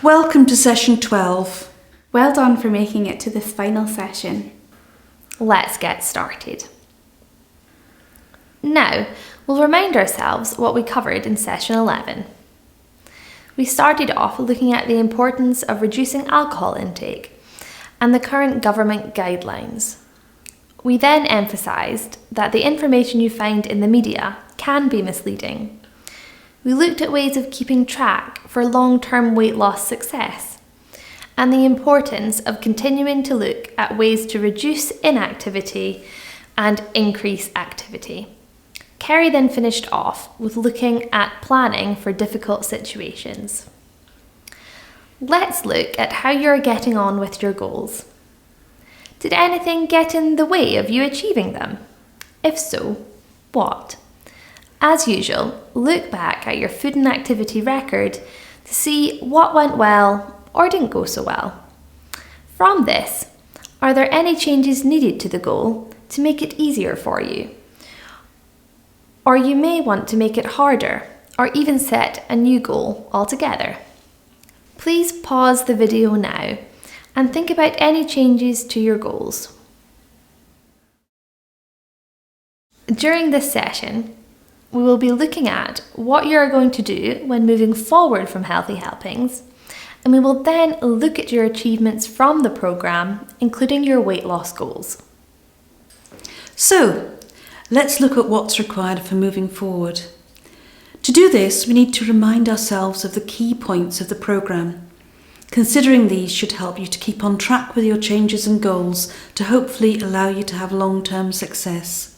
Welcome to session 12. Well done for making it to this final session. Let's get started. Now, we'll remind ourselves what we covered in session 11. We started off looking at the importance of reducing alcohol intake and the current government guidelines. We then emphasised that the information you find in the media can be misleading. We looked at ways of keeping track for long-term weight loss success and the importance of continuing to look at ways to reduce inactivity and increase activity. Kerry then finished off with looking at planning for difficult situations. Let's look at how you're getting on with your goals. Did anything get in the way of you achieving them? If so, what? As usual, look back at your food and activity record to see what went well or didn't go so well. From this, are there any changes needed to the goal to make it easier for you? Or you may want to make it harder or even set a new goal altogether. Please pause the video now and think about any changes to your goals. During this session, we will be looking at what you are going to do when moving forward from Healthy Helpings, and we will then look at your achievements from the programme, including your weight loss goals. So, let's look at what's required for moving forward. To do this, we need to remind ourselves of the key points of the programme. Considering these should help you to keep on track with your changes and goals to hopefully allow you to have long-term success.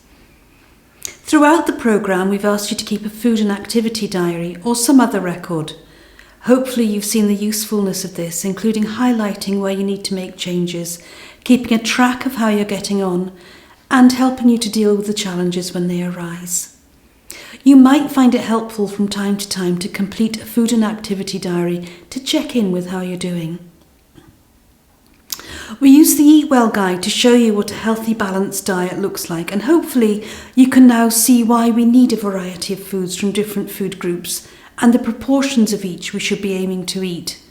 Throughout the programme, we've asked you to keep a food and activity diary or some other record. Hopefully you've seen the usefulness of this, including highlighting where you need to make changes, keeping a track of how you're getting on, and helping you to deal with the challenges when they arise. You might find it helpful from time to time to complete a food and activity diary to check in with how you're doing. We use the Eat Well guide to show you what a healthy, balanced diet looks like, and hopefully you can now see why we need a variety of foods from different food groups and the proportions of each we should be aiming to eat.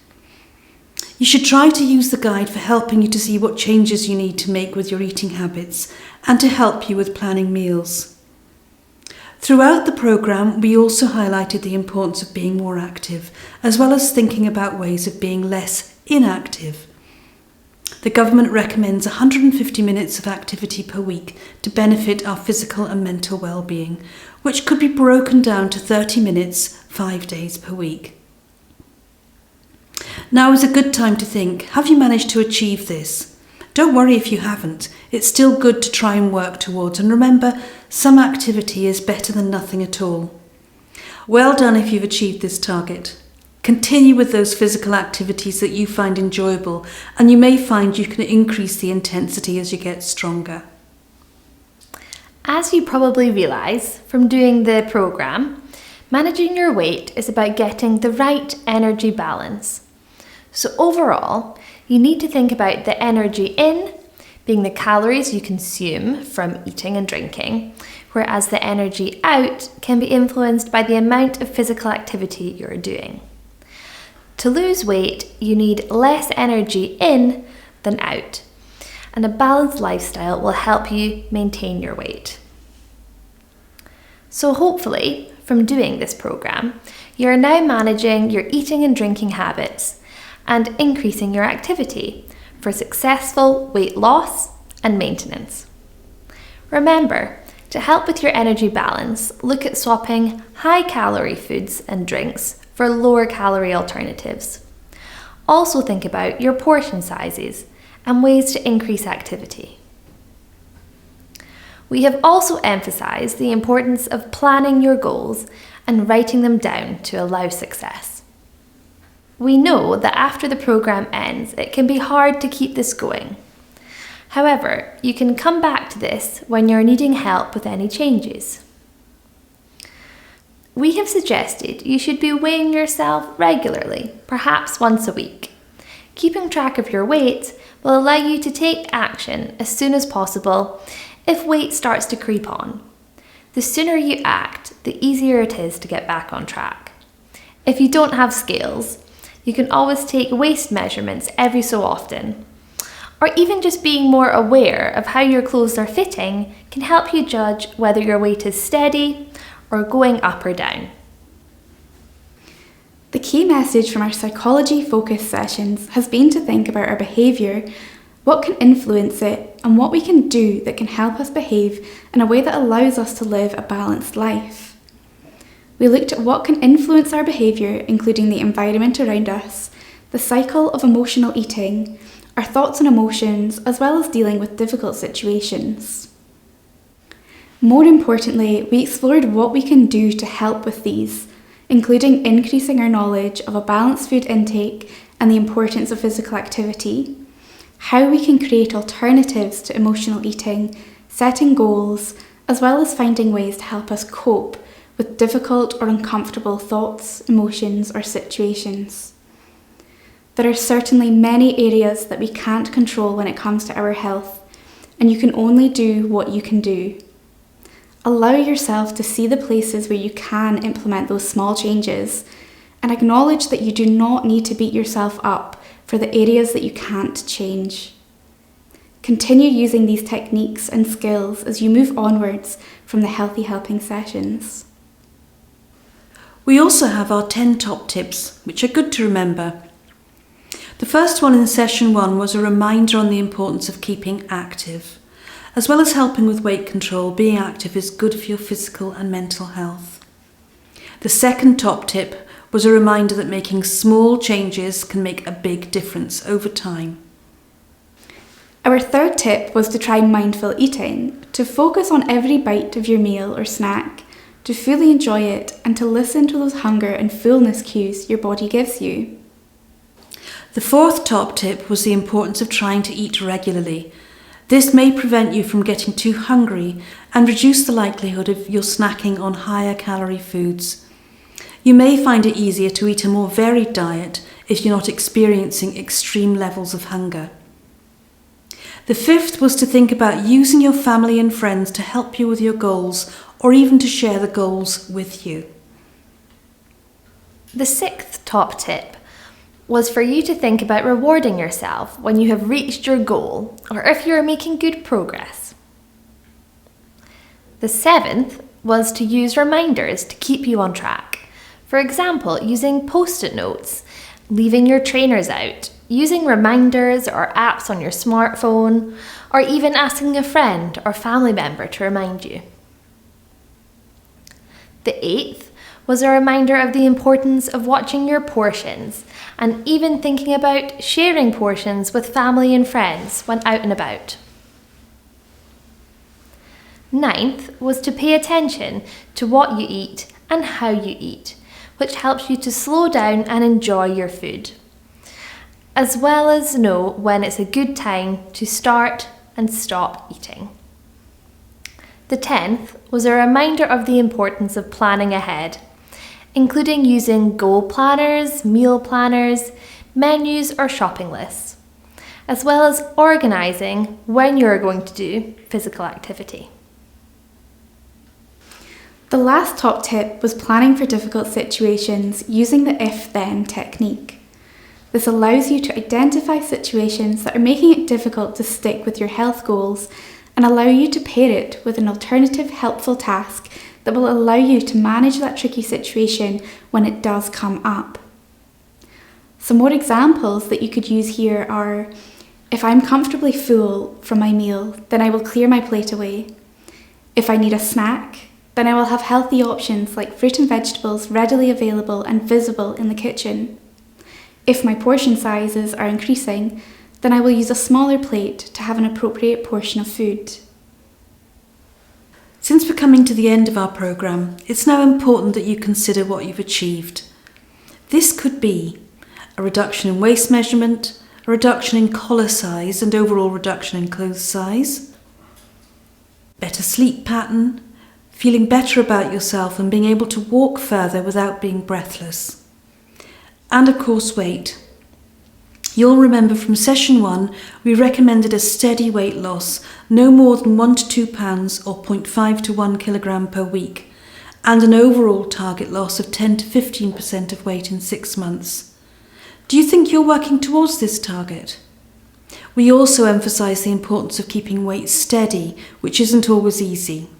You should try to use the guide for helping you to see what changes you need to make with your eating habits and to help you with planning meals. Throughout the programme, we also highlighted the importance of being more active, as well as thinking about ways of being less inactive. The government recommends 150 minutes of activity per week to benefit our physical and mental well-being, which could be broken down to 30 minutes, 5 days per week. Now is a good time to think, have you managed to achieve this? Don't worry if you haven't, it's still good to try and work towards, and remember, some activity is better than nothing at all. Well done if you've achieved this target. Continue with those physical activities that you find enjoyable, and you may find you can increase the intensity as you get stronger. As you probably realise from doing the programme, managing your weight is about getting the right energy balance. So overall, you need to think about the energy in being the calories you consume from eating and drinking, whereas the energy out can be influenced by the amount of physical activity you're doing. To lose weight, you need less energy in than out, and a balanced lifestyle will help you maintain your weight. So hopefully, from doing this programme, you are now managing your eating and drinking habits and increasing your activity for successful weight loss and maintenance. Remember, to help with your energy balance, look at swapping high-calorie foods and drinks for lower calorie alternatives. Also think about your portion sizes and ways to increase activity. We have also emphasised the importance of planning your goals and writing them down to allow success. We know that after the programme ends, it can be hard to keep this going. However, you can come back to this when you're needing help with any changes. We have suggested you should be weighing yourself regularly, perhaps once a week. Keeping track of your weight will allow you to take action as soon as possible if weight starts to creep on. The sooner you act, the easier it is to get back on track. If you don't have scales, You can always take waist measurements every so often. Or even just being more aware of how your clothes are fitting can help you judge whether your weight is steady or going up or down. The key message from our psychology focus sessions has been to think about our behaviour, what can influence it, and what we can do that can help us behave in a way that allows us to live a balanced life. We looked at what can influence our behaviour, including the environment around us, the cycle of emotional eating, our thoughts and emotions, as well as dealing with difficult situations. More importantly, we explored what we can do to help with these, including increasing our knowledge of a balanced food intake and the importance of physical activity, how we can create alternatives to emotional eating, setting goals, as well as finding ways to help us cope with difficult or uncomfortable thoughts, emotions, or situations. There are certainly many areas that we can't control when it comes to our health, and you can only do what you can do. Allow yourself to see the places where you can implement those small changes and acknowledge that you do not need to beat yourself up for the areas that you can't change. Continue using these techniques and skills as you move onwards from the Healthy Helping sessions. We also have our 10 top tips, which are good to remember. The first one in session 1 was a reminder on the importance of keeping active. As well as helping with weight control, being active is good for your physical and mental health. The second top tip was a reminder that making small changes can make a big difference over time. Our third tip was to try mindful eating, to focus on every bite of your meal or snack, to fully enjoy it and to listen to those hunger and fullness cues your body gives you. The fourth top tip was the importance of trying to eat regularly. This may prevent you from getting too hungry and reduce the likelihood of your snacking on higher calorie foods. You may find it easier to eat a more varied diet if you're not experiencing extreme levels of hunger. The fifth was to think about using your family and friends to help you with your goals or even to share the goals with you. The sixth top tip was for you to think about rewarding yourself when you have reached your goal or if you are making good progress. The seventh was to use reminders to keep you on track. For example, using post-it notes, leaving your trainers out, using reminders or apps on your smartphone, or even asking a friend or family member to remind you. The eighth was a reminder of the importance of watching your portions and even thinking about sharing portions with family and friends when out and about. Ninth was to pay attention to what you eat and how you eat, which helps you to slow down and enjoy your food, as well as know when it's a good time to start and stop eating. The 10th was a reminder of the importance of planning ahead, including using goal planners, meal planners, menus or shopping lists, as well as organising when you're going to do physical activity. The last top tip was planning for difficult situations using the if-then technique. This allows you to identify situations that are making it difficult to stick with your health goals and allow you to pair it with an alternative helpful task that will allow you to manage that tricky situation when it does come up. Some more examples that you could use here are, if I'm comfortably full from my meal, then I will clear my plate away. If I need a snack, then I will have healthy options like fruit and vegetables readily available and visible in the kitchen. If my portion sizes are increasing, then I will use a smaller plate to have an appropriate portion of food. Since we're coming to the end of our programme, it's now important that you consider what you've achieved. This could be a reduction in waist measurement, a reduction in collar size and overall reduction in clothes size, better sleep pattern, feeling better about yourself and being able to walk further without being breathless. And of course, weight. You'll remember from session 1, we recommended a steady weight loss, no more than 1 to 2 pounds or 0.5 to 1 kilogram per week, and an overall target loss of 10 to 15% of weight in 6 months. Do you think you're working towards this target? We also emphasise the importance of keeping weight steady, which isn't always easy.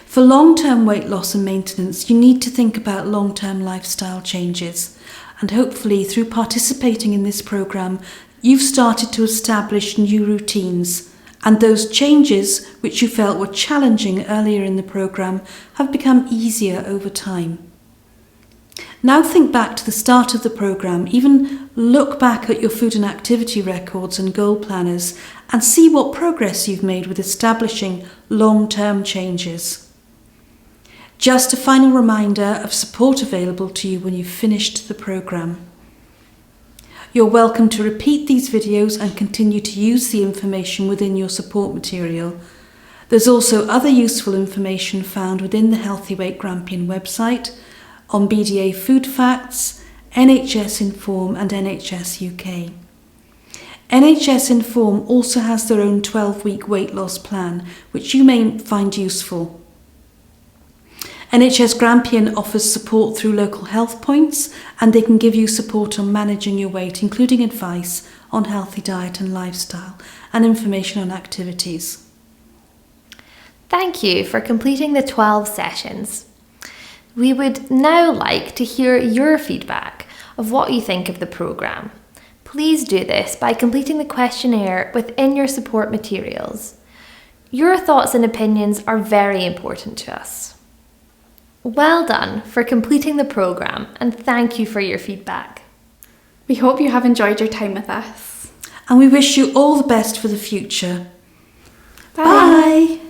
For long-term weight loss and maintenance, you need to think about long-term lifestyle changes, and hopefully through participating in this programme, you've started to establish new routines, and those changes which you felt were challenging earlier in the programme have become easier over time. Now think back to the start of the programme, even look back at your food and activity records and goal planners and see what progress you've made with establishing long-term changes. Just a final reminder of support available to you when you've finished the programme. You're welcome to repeat these videos and continue to use the information within your support material. There's also other useful information found within the Healthy Weight Grampian website, on BDA Food Facts, NHS Inform and NHS UK. NHS Inform also has their own 12-week weight loss plan, which you may find useful. NHS Grampian offers support through local health points, and they can give you support on managing your weight, including advice on healthy diet and lifestyle, and information on activities. Thank you for completing the 12 sessions. We would now like to hear your feedback of what you think of the programme. Please do this by completing the questionnaire within your support materials. Your thoughts and opinions are very important to us. Well done for completing the programme, and thank you for your feedback. We hope you have enjoyed your time with us. And we wish you all the best for the future. Bye. Bye.